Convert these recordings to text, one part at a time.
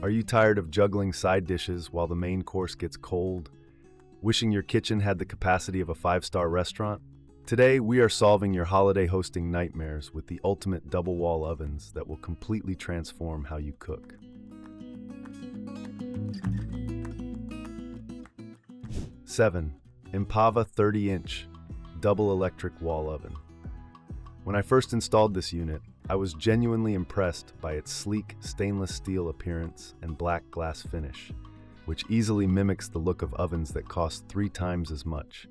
Are you tired of juggling side dishes while the main course gets cold? Wishing your kitchen had the capacity of a 5-star restaurant? Today, we are solving your holiday hosting nightmares with the ultimate double wall ovens that will completely transform how you cook. 7. Empava 30-inch double electric wall oven. When I first installed this unit, I was genuinely impressed by its sleek stainless steel appearance and black glass finish, which easily mimics the look of ovens that cost 3 times as much.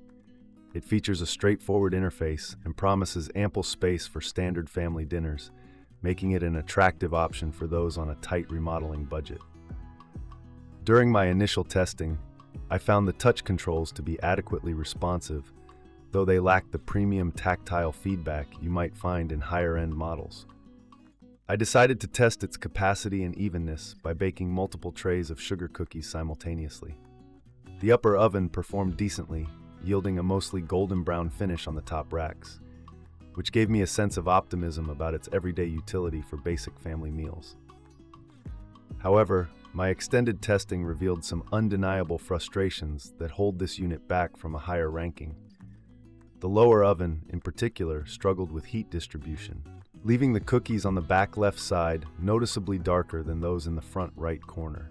It features a straightforward interface and promises ample space for standard family dinners, making it an attractive option for those on a tight remodeling budget. During my initial testing, I found the touch controls to be adequately responsive, though they lack the premium tactile feedback you might find in higher-end models. I decided to test its capacity and evenness by baking multiple trays of sugar cookies simultaneously. The upper oven performed decently, yielding a mostly golden brown finish on the top racks, which gave me a sense of optimism about its everyday utility for basic family meals. However, my extended testing revealed some undeniable frustrations that hold this unit back from a higher ranking. The lower oven, in particular, struggled with heat distribution, leaving the cookies on the back left side noticeably darker than those in the front right corner.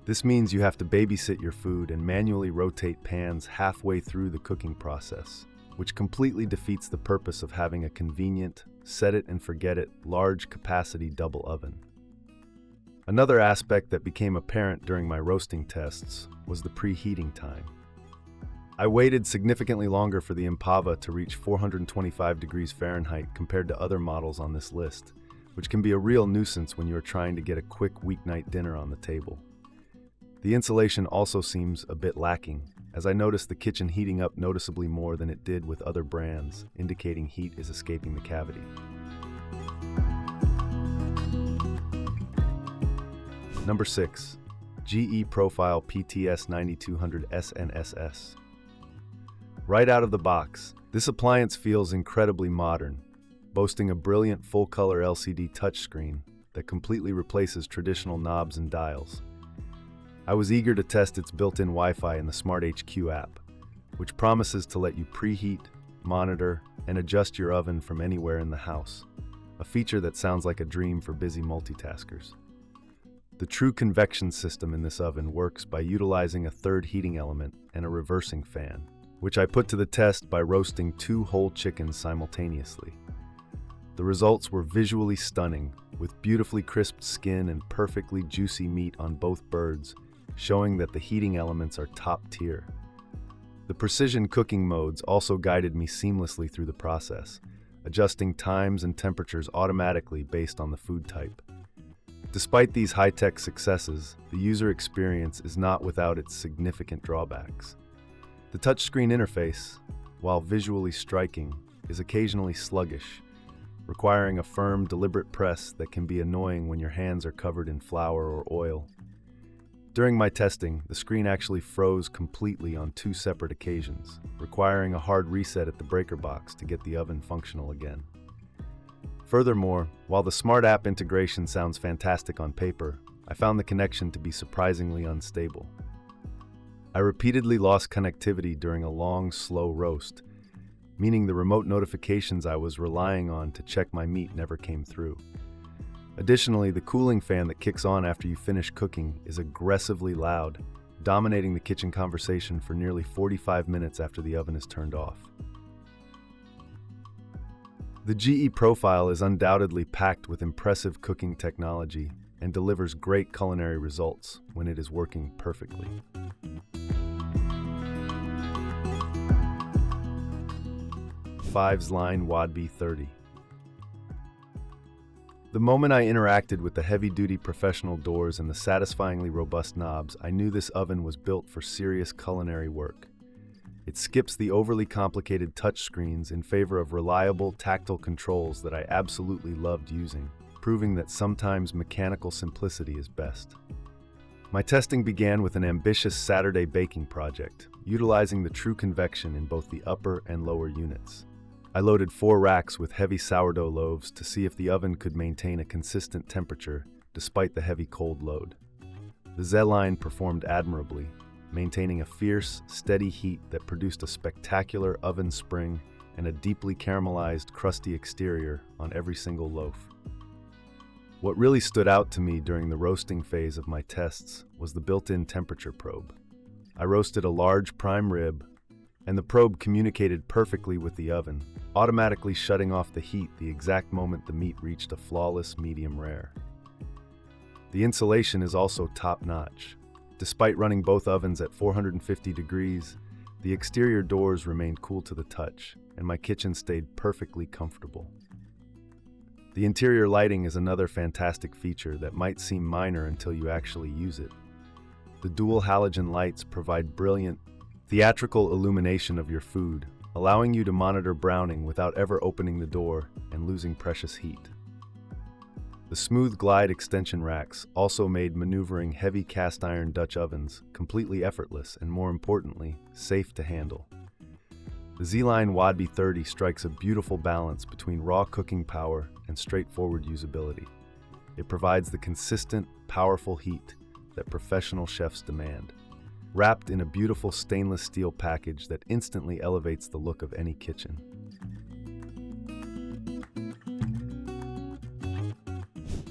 This means you have to babysit your food and manually rotate pans halfway through the cooking process, which completely defeats the purpose of having a convenient, set-it-and-forget-it, large-capacity double oven. Another aspect that became apparent during my roasting tests was the preheating time. I waited significantly longer for the Empava to reach 425 degrees Fahrenheit compared to other models on this list, which can be a real nuisance when you are trying to get a quick weeknight dinner on the table. The insulation also seems a bit lacking, as I noticed the kitchen heating up noticeably more than it did with other brands, indicating heat is escaping the cavity. Number 6. GE Profile PTS9200SNSS. Right out of the box, this appliance feels incredibly modern, boasting a brilliant full-color LCD touchscreen that completely replaces traditional knobs and dials. I was eager to test its built-in Wi-Fi in the Smart HQ app, which promises to let you preheat, monitor, and adjust your oven from anywhere in the house, a feature that sounds like a dream for busy multitaskers. The true convection system in this oven works by utilizing a third heating element and a reversing fan, which I put to the test by roasting 2 whole chickens simultaneously. The results were visually stunning, with beautifully crisp skin and perfectly juicy meat on both birds, showing that the heating elements are top tier. The precision cooking modes also guided me seamlessly through the process, adjusting times and temperatures automatically based on the food type. Despite these high-tech successes, the user experience is not without its significant drawbacks. The touchscreen interface, while visually striking, is occasionally sluggish, requiring a firm, deliberate press that can be annoying when your hands are covered in flour or oil. During my testing, the screen actually froze completely on 2 separate occasions, requiring a hard reset at the breaker box to get the oven functional again. Furthermore, while the Smart App integration sounds fantastic on paper, I found the connection to be surprisingly unstable. I repeatedly lost connectivity during a long, slow roast, meaning the remote notifications I was relying on to check my meat never came through. Additionally, the cooling fan that kicks on after you finish cooking is aggressively loud, dominating the kitchen conversation for nearly 45 minutes after the oven is turned off. The GE Profile is undoubtedly packed with impressive cooking technology and delivers great culinary results when it is working perfectly. 5 ZLINE WODB30. The moment I interacted with the heavy-duty professional doors and the satisfyingly robust knobs, I knew this oven was built for serious culinary work. It skips the overly complicated touchscreens in favor of reliable, tactile controls that I absolutely loved using, proving that sometimes mechanical simplicity is best. My testing began with an ambitious Saturday baking project, utilizing the true convection in both the upper and lower units. I loaded 4 racks with heavy sourdough loaves to see if the oven could maintain a consistent temperature despite the heavy cold load. The ZLINE performed admirably, maintaining a fierce, steady heat that produced a spectacular oven spring and a deeply caramelized, crusty exterior on every single loaf. What really stood out to me during the roasting phase of my tests was the built-in temperature probe. I roasted a large prime rib, and the probe communicated perfectly with the oven, automatically shutting off the heat the exact moment the meat reached a flawless medium rare. The insulation is also top-notch. Despite running both ovens at 450 degrees, the exterior doors remained cool to the touch, and my kitchen stayed perfectly comfortable. The interior lighting is another fantastic feature that might seem minor until you actually use it. The dual halogen lights provide brilliant, theatrical illumination of your food, allowing you to monitor browning without ever opening the door and losing precious heat. The smooth glide extension racks also made maneuvering heavy cast iron Dutch ovens completely effortless and, more importantly, safe to handle. The ZLINE WODB 30 strikes a beautiful balance between raw cooking power and straightforward usability. It provides the consistent, powerful heat that professional chefs demand, wrapped in a beautiful stainless steel package that instantly elevates the look of any kitchen.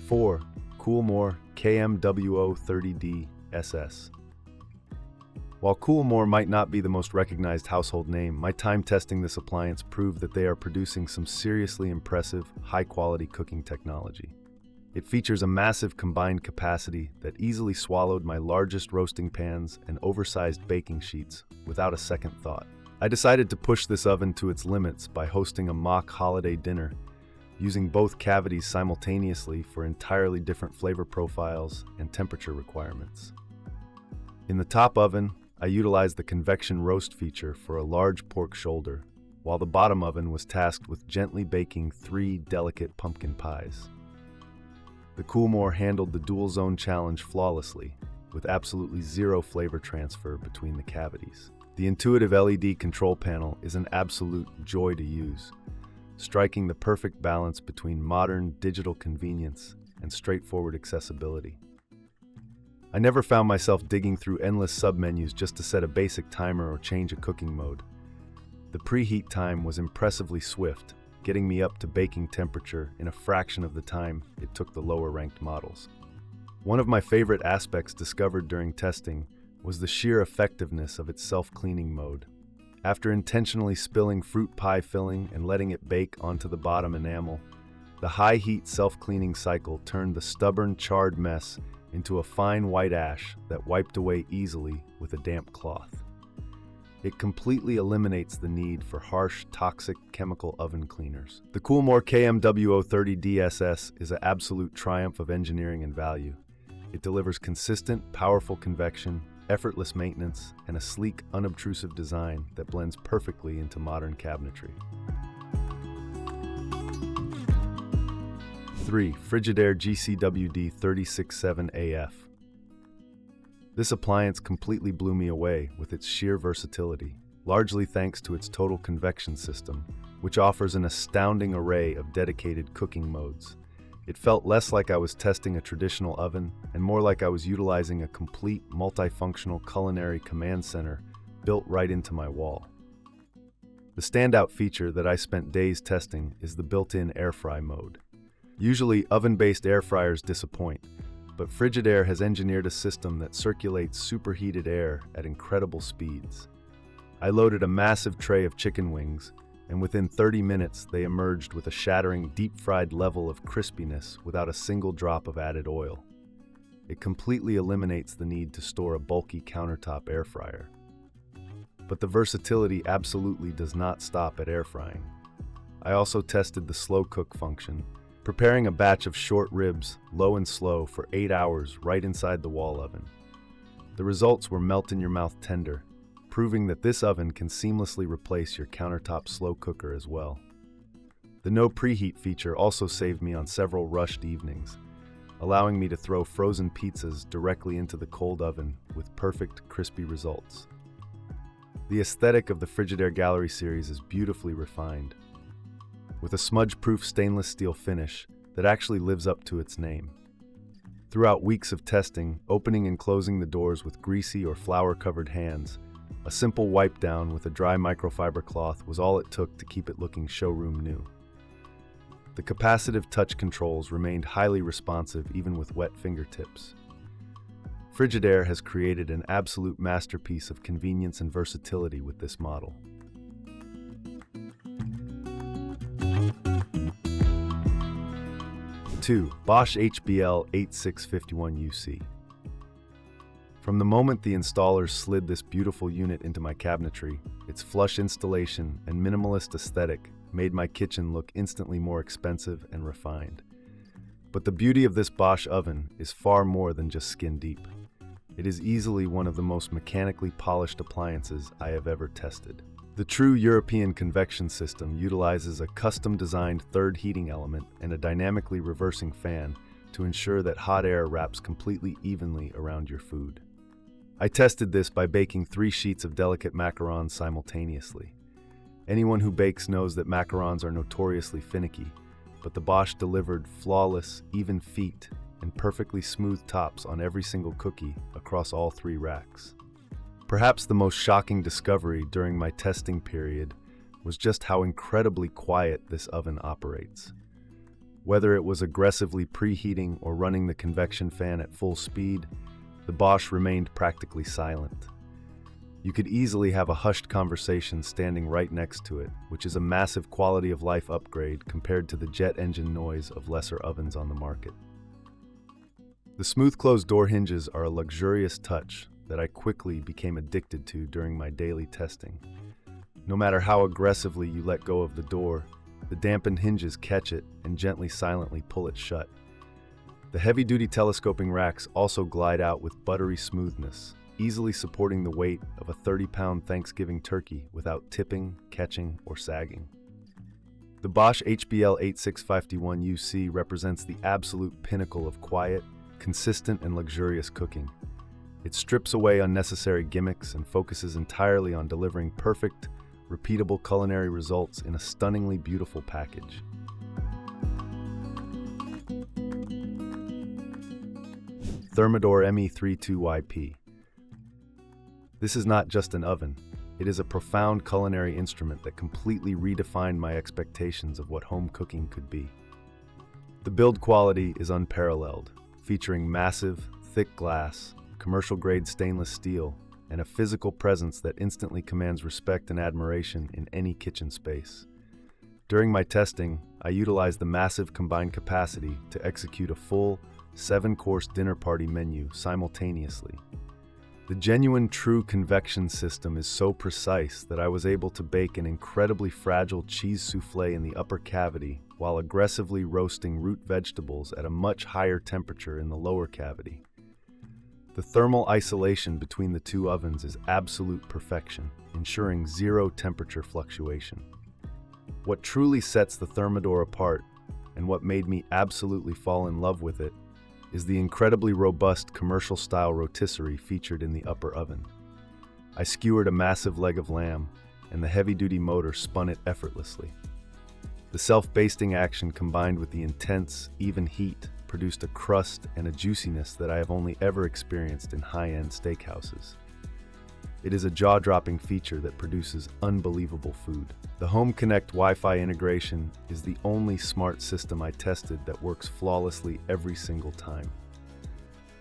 4. KoolMore KM-WO30D-SS. While KoolMore might not be the most recognized household name, my time testing this appliance proved that they are producing some seriously impressive, high-quality cooking technology. It features a massive combined capacity that easily swallowed my largest roasting pans and oversized baking sheets without a second thought. I decided to push this oven to its limits by hosting a mock holiday dinner, using both cavities simultaneously for entirely different flavor profiles and temperature requirements. In the top oven, I utilized the convection roast feature for a large pork shoulder, while the bottom oven was tasked with gently baking 3 delicate pumpkin pies. The KoolMore handled the dual zone challenge flawlessly, with absolutely zero flavor transfer between the cavities. The intuitive LED control panel is an absolute joy to use, striking the perfect balance between modern digital convenience and straightforward accessibility. I never found myself digging through endless submenus just to set a basic timer or change a cooking mode. The preheat time was impressively swift, getting me up to baking temperature in a fraction of the time it took the lower-ranked models. One of my favorite aspects discovered during testing was the sheer effectiveness of its self-cleaning mode. After intentionally spilling fruit pie filling and letting it bake onto the bottom enamel, the high-heat self-cleaning cycle turned the stubborn, charred mess into a fine white ash that wiped away easily with a damp cloth. It completely eliminates the need for harsh, toxic chemical oven cleaners. The KoolMore KM-WO30D-SS is an absolute triumph of engineering and value. It delivers consistent, powerful convection, effortless maintenance, and a sleek, unobtrusive design that blends perfectly into modern cabinetry. 3. Frigidaire GCWD3067AF. This appliance completely blew me away with its sheer versatility, largely thanks to its total convection system, which offers an astounding array of dedicated cooking modes. It felt less like I was testing a traditional oven and more like I was utilizing a complete, multifunctional culinary command center built right into my wall. The standout feature that I spent days testing is the built-in air fry mode. Usually, oven-based air fryers disappoint, but Frigidaire has engineered a system that circulates superheated air at incredible speeds. I loaded a massive tray of chicken wings, and within 30 minutes they emerged with a shattering deep-fried level of crispiness without a single drop of added oil. It completely eliminates the need to store a bulky countertop air fryer. But the versatility absolutely does not stop at air frying. I also tested the slow cook function, preparing a batch of short ribs, low and slow, for 8 hours right inside the wall oven. The results were melt-in-your-mouth tender, proving that this oven can seamlessly replace your countertop slow cooker as well. The no preheat feature also saved me on several rushed evenings, allowing me to throw frozen pizzas directly into the cold oven with perfect, crispy results. The aesthetic of the Frigidaire Gallery series is beautifully refined, with a smudge-proof stainless steel finish that actually lives up to its name. Throughout weeks of testing, opening and closing the doors with greasy or flour-covered hands, a simple wipe down with a dry microfiber cloth was all it took to keep it looking showroom new. The capacitive touch controls remained highly responsive even with wet fingertips. Frigidaire has created an absolute masterpiece of convenience and versatility with this model. Two, Bosch HBL8651UC. From the moment the installers slid this beautiful unit into my cabinetry, its flush installation and minimalist aesthetic made my kitchen look instantly more expensive and refined. But the beauty of this Bosch oven is far more than just skin deep. It is easily one of the most mechanically polished appliances I have ever tested. The true European convection system utilizes a custom-designed third heating element and a dynamically reversing fan to ensure that hot air wraps completely evenly around your food. I tested this by baking 3 sheets of delicate macarons simultaneously. Anyone who bakes knows that macarons are notoriously finicky, but the Bosch delivered flawless, even feet and perfectly smooth tops on every single cookie across all 3 racks. Perhaps the most shocking discovery during my testing period was just how incredibly quiet this oven operates. Whether it was aggressively preheating or running the convection fan at full speed, the Bosch remained practically silent. You could easily have a hushed conversation standing right next to it, which is a massive quality of life upgrade compared to the jet engine noise of lesser ovens on the market. The smooth closed door hinges are a luxurious touch that I quickly became addicted to during my daily testing. No matter how aggressively you let go of the door, the dampened hinges catch it and gently silently pull it shut. The heavy-duty telescoping racks also glide out with buttery smoothness, easily supporting the weight of a 30-pound Thanksgiving turkey without tipping, catching, or sagging. The Bosch HBL8651UC represents the absolute pinnacle of quiet, consistent, and luxurious cooking. It strips away unnecessary gimmicks and focuses entirely on delivering perfect, repeatable culinary results in a stunningly beautiful package. Thermador ME302YP. This is not just an oven, it is a profound culinary instrument that completely redefined my expectations of what home cooking could be. The build quality is unparalleled, featuring massive, thick glass, commercial-grade stainless steel, and a physical presence that instantly commands respect and admiration in any kitchen space. During my testing, I utilized the massive combined capacity to execute a full, 7-course dinner party menu simultaneously. The genuine true convection system is so precise that I was able to bake an incredibly fragile cheese soufflé in the upper cavity while aggressively roasting root vegetables at a much higher temperature in the lower cavity. The thermal isolation between the 2 ovens is absolute perfection, ensuring zero temperature fluctuation. What truly sets the Thermador apart, and what made me absolutely fall in love with it, is the incredibly robust commercial-style rotisserie featured in the upper oven. I skewered a massive leg of lamb, and the heavy-duty motor spun it effortlessly. The self-basting action combined with the intense, even heat produced a crust and a juiciness that I have only ever experienced in high-end steakhouses. It is a jaw-dropping feature that produces unbelievable food. The Home Connect Wi-Fi integration is the only smart system I tested that works flawlessly every single time.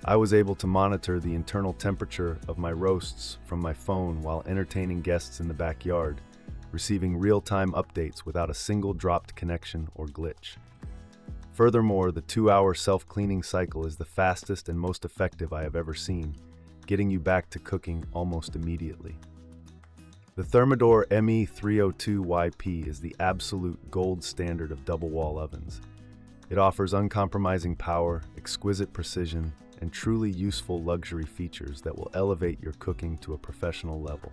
I was able to monitor the internal temperature of my roasts from my phone while entertaining guests in the backyard, receiving real-time updates without a single dropped connection or glitch. Furthermore, the 2-hour self-cleaning cycle is the fastest and most effective I have ever seen, getting you back to cooking almost immediately. The Thermador ME302YP is the absolute gold standard of double wall ovens. It offers uncompromising power, exquisite precision, and truly useful luxury features that will elevate your cooking to a professional level.